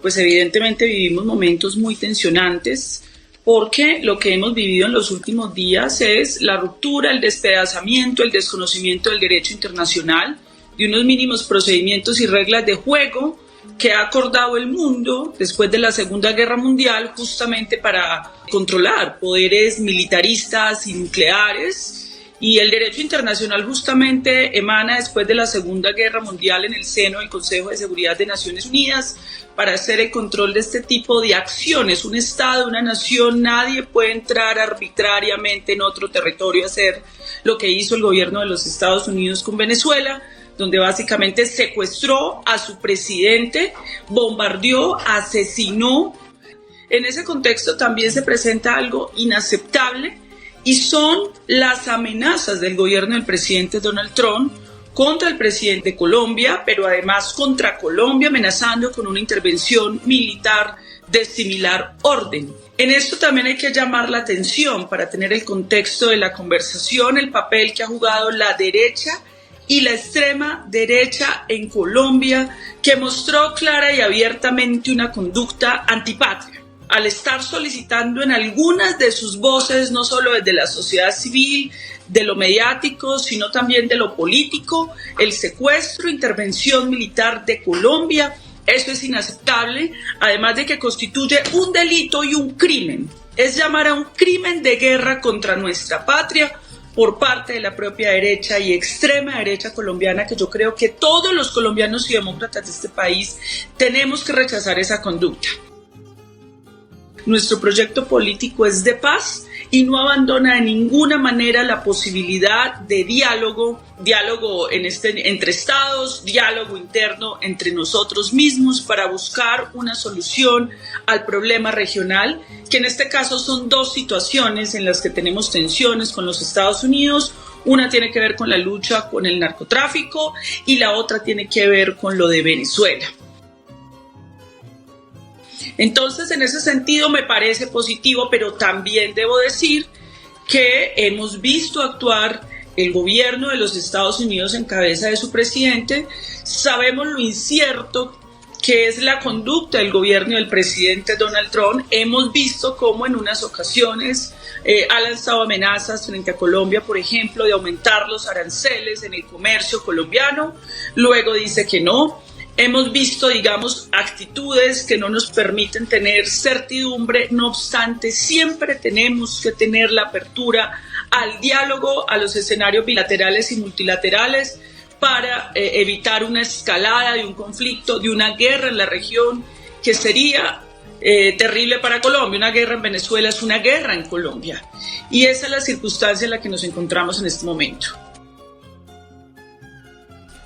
Pues evidentemente vivimos momentos muy tensionantes porque lo que hemos vivido en los últimos días es la ruptura, el despedazamiento, el desconocimiento del derecho internacional, de unos mínimos procedimientos y reglas de juego que ha acordado el mundo después de la Segunda Guerra Mundial justamente para controlar poderes militaristas y nucleares. Y el derecho internacional justamente emana después de la Segunda Guerra Mundial en el seno del Consejo de Seguridad de Naciones Unidas para hacer el control de este tipo de acciones. Un Estado, una nación, nadie puede entrar arbitrariamente en otro territorio a hacer lo que hizo el gobierno de los Estados Unidos con Venezuela, donde básicamente secuestró a su presidente, bombardeó, asesinó. En ese contexto también se presenta algo inaceptable, y son las amenazas del gobierno del presidente Donald Trump contra el presidente de Colombia, pero además contra Colombia, amenazando con una intervención militar de similar orden. En esto también hay que llamar la atención para tener el contexto de la conversación, el papel que ha jugado la derecha y la extrema derecha en Colombia, que mostró clara y abiertamente una conducta antipatria, al estar solicitando en algunas de sus voces, no solo desde la sociedad civil, de lo mediático, sino también de lo político, el secuestro, intervención militar de Colombia. Eso es inaceptable, además de que constituye un delito y un crimen. Es llamar a un crimen de guerra contra nuestra patria por parte de la propia derecha y extrema derecha colombiana, que yo creo que todos los colombianos y demócratas de este país tenemos que rechazar esa conducta. Nuestro proyecto político es de paz y no abandona de ninguna manera la posibilidad de diálogo entre estados, diálogo interno entre nosotros mismos para buscar una solución al problema regional, que en este caso son dos situaciones en las que tenemos tensiones con los Estados Unidos. Una tiene que ver con la lucha con el narcotráfico y la otra tiene que ver con lo de Venezuela. Entonces, en ese sentido me parece positivo, pero también debo decir que hemos visto actuar el gobierno de los Estados Unidos en cabeza de su presidente. Sabemos lo incierto que es la conducta del gobierno del presidente Donald Trump. Hemos visto cómo en unas ocasiones ha lanzado amenazas frente a Colombia, por ejemplo, de aumentar los aranceles en el comercio colombiano. Luego dice que no. Hemos visto, actitudes que no nos permiten tener certidumbre. No obstante, siempre tenemos que tener la apertura al diálogo, a los escenarios bilaterales y multilaterales para evitar una escalada de un conflicto, de una guerra en la región que sería terrible para Colombia. Una guerra en Venezuela es una guerra en Colombia. Y esa es la circunstancia en la que nos encontramos en este momento.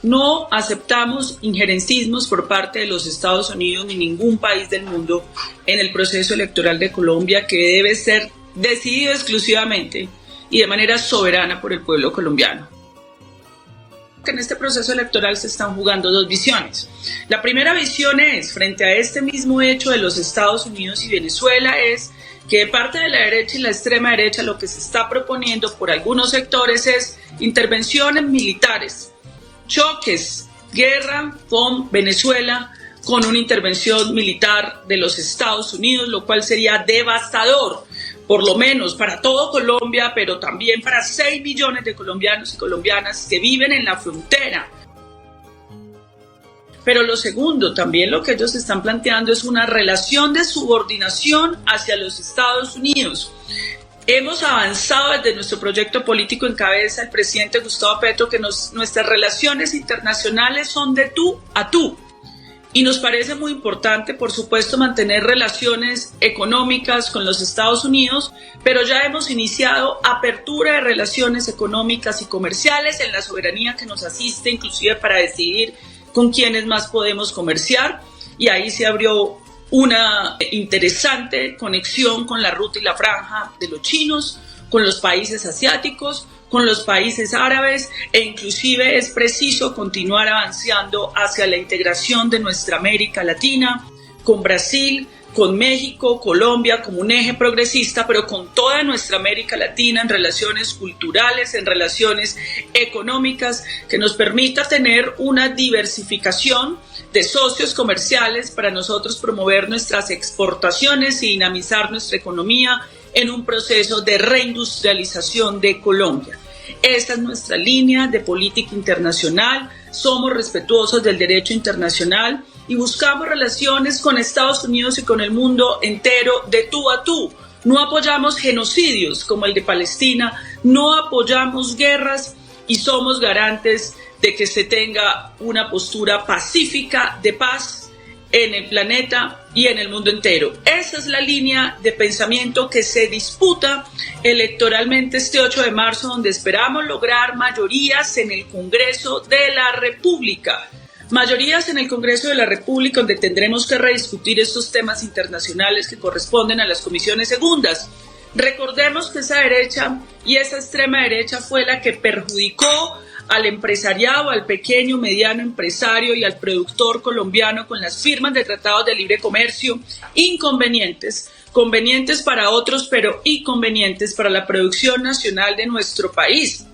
No aceptamos injerencismos por parte de los Estados Unidos ni ningún país del mundo en el proceso electoral de Colombia, que debe ser decidido exclusivamente y de manera soberana por el pueblo colombiano. En este proceso electoral se están jugando dos visiones. La primera visión es, frente a este mismo hecho de los Estados Unidos y Venezuela, es que de parte de la derecha y la extrema derecha lo que se está proponiendo por algunos sectores es intervenciones militares, choques, guerra con Venezuela, con una intervención militar de los Estados Unidos, lo cual sería devastador, por lo menos para todo Colombia, pero también para 6 millones de colombianos y colombianas que viven en la frontera. Pero lo segundo, también lo que ellos están planteando es una relación de subordinación hacia los Estados Unidos. Hemos avanzado desde nuestro proyecto político en cabeza el presidente Gustavo Petro que nuestras relaciones internacionales son de tú a tú. Y nos parece muy importante, por supuesto, mantener relaciones económicas con los Estados Unidos, pero ya hemos iniciado apertura de relaciones económicas y comerciales en la soberanía que nos asiste, inclusive para decidir con quiénes más podemos comerciar. Y ahí se abrió una interesante conexión con la ruta y la franja de los chinos, con los países asiáticos, con los países árabes, e inclusive es preciso continuar avanzando hacia la integración de nuestra América Latina, con Brasil, con México, Colombia como un eje progresista, pero con toda nuestra América Latina en relaciones culturales, en relaciones económicas, que nos permita tener una diversificación de socios comerciales para nosotros promover nuestras exportaciones y dinamizar nuestra economía en un proceso de reindustrialización de Colombia. Esta es nuestra línea de política internacional, somos respetuosos del derecho internacional y buscamos relaciones con Estados Unidos y con el mundo entero de tú a tú. No apoyamos genocidios como el de Palestina, no apoyamos guerras y somos garantes de que se tenga una postura pacífica de paz en el planeta y en el mundo entero. Esa es la línea de pensamiento que se disputa electoralmente este 8 de marzo, donde esperamos lograr mayorías en el Congreso de la República. Mayorías en el Congreso de la República, donde tendremos que rediscutir estos temas internacionales que corresponden a las comisiones segundas. Recordemos que esa derecha y esa extrema derecha fue la que perjudicó al empresariado, al pequeño, mediano empresario y al productor colombiano con las firmas de tratados de libre comercio inconvenientes, convenientes para otros, pero inconvenientes para la producción nacional de nuestro país.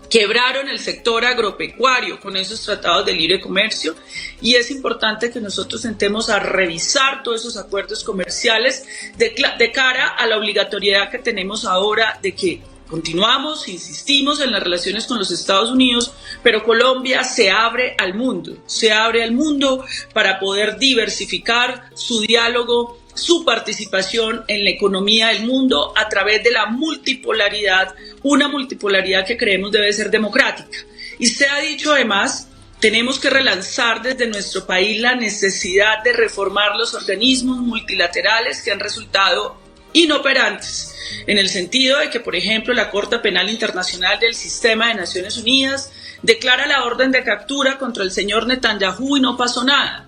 Quebraron el sector agropecuario con esos tratados de libre comercio y es importante que nosotros sentemos a revisar todos esos acuerdos comerciales de cara a la obligatoriedad que tenemos ahora de que continuamos, insistimos en las relaciones con los Estados Unidos, pero Colombia se abre al mundo para poder diversificar su diálogo, su participación en la economía del mundo a través de la multipolaridad, una multipolaridad que creemos debe ser democrática. Y se ha dicho además, tenemos que relanzar desde nuestro país la necesidad de reformar los organismos multilaterales que han resultado inoperantes, en el sentido de que, por ejemplo, la Corte Penal Internacional del Sistema de Naciones Unidas declara la orden de captura contra el señor Netanyahu y no pasó nada.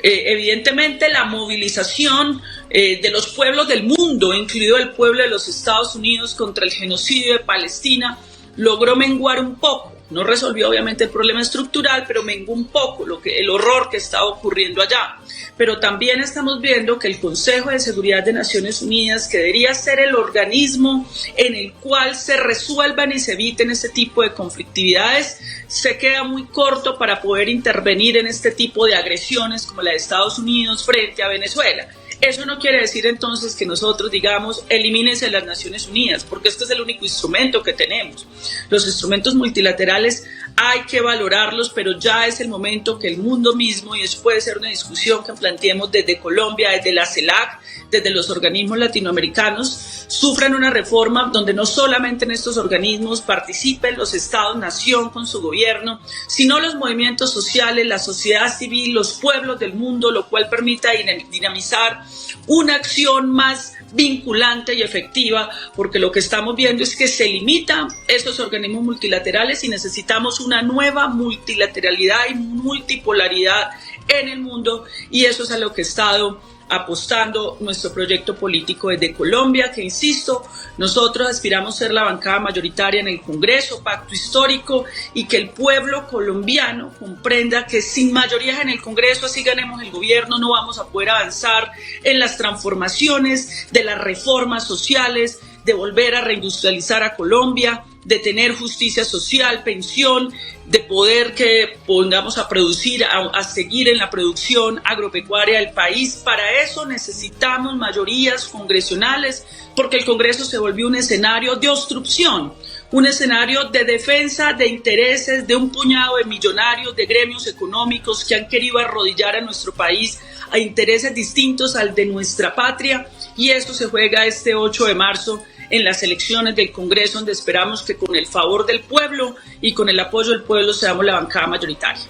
Evidentemente, la movilización de los pueblos del mundo, incluido el pueblo de los Estados Unidos, contra el genocidio de Palestina, logró menguar un poco. No resolvió obviamente el problema estructural, pero menguó un poco el horror que estaba ocurriendo allá. Pero también estamos viendo que el Consejo de Seguridad de Naciones Unidas, que debería ser el organismo en el cual se resuelvan y se eviten este tipo de conflictividades, se queda muy corto para poder intervenir en este tipo de agresiones como la de Estados Unidos frente a Venezuela. Eso no quiere decir entonces que nosotros digamos elimínense las Naciones Unidas, porque este es el único instrumento que tenemos. Los instrumentos multilaterales hay que valorarlos, pero ya es el momento que el mundo mismo, y eso puede ser una discusión que planteemos desde Colombia, desde la CELAC, desde los organismos latinoamericanos, sufran una reforma donde no solamente en estos organismos participen los estados-nación con su gobierno, sino los movimientos sociales, la sociedad civil, los pueblos del mundo, lo cual permita dinamizar una acción más vinculante y efectiva, porque lo que estamos viendo es que se limitan esos organismos multilaterales y necesitamos una nueva multilateralidad y multipolaridad en el mundo, y eso es a lo que he estado apostando nuestro proyecto político desde Colombia, que insisto, nosotros aspiramos a ser la bancada mayoritaria en el Congreso, pacto histórico, y que el pueblo colombiano comprenda que sin mayorías en el Congreso, así ganemos el gobierno, no vamos a poder avanzar en las transformaciones de las reformas sociales, de volver a reindustrializar a Colombia, de tener justicia social, pensión, de poder que pongamos a producir, a seguir en la producción agropecuaria del país. Para eso necesitamos mayorías congresionales, porque el Congreso se volvió un escenario de obstrucción, un escenario de defensa de intereses de un puñado de millonarios, de gremios económicos que han querido arrodillar a nuestro país a intereses distintos al de nuestra patria, y eso se juega este 8 de marzo en las elecciones del Congreso, donde esperamos que con el favor del pueblo y con el apoyo del pueblo seamos la bancada mayoritaria.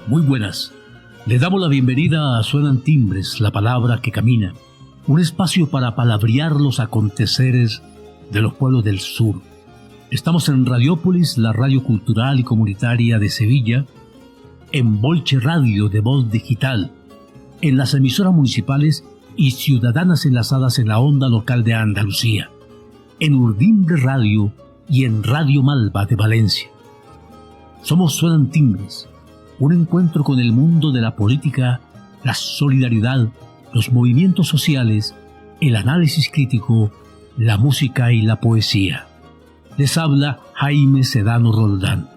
Muy buenas. Le damos la bienvenida a Suenan Timbres, la palabra que camina, un espacio para palabrear los aconteceres de los pueblos del sur. Estamos en Radiópolis, la radio cultural y comunitaria de Sevilla, en Bolche Radio de Voz Digital, en las emisoras municipales y ciudadanas enlazadas en la onda local de Andalucía, en Urdimbre Radio y en Radio Malva de Valencia. Somos Suenan Timbres, un encuentro con el mundo de la política, la solidaridad, los movimientos sociales, el análisis crítico, la música y la poesía. Les habla Jaime Sedano Roldán.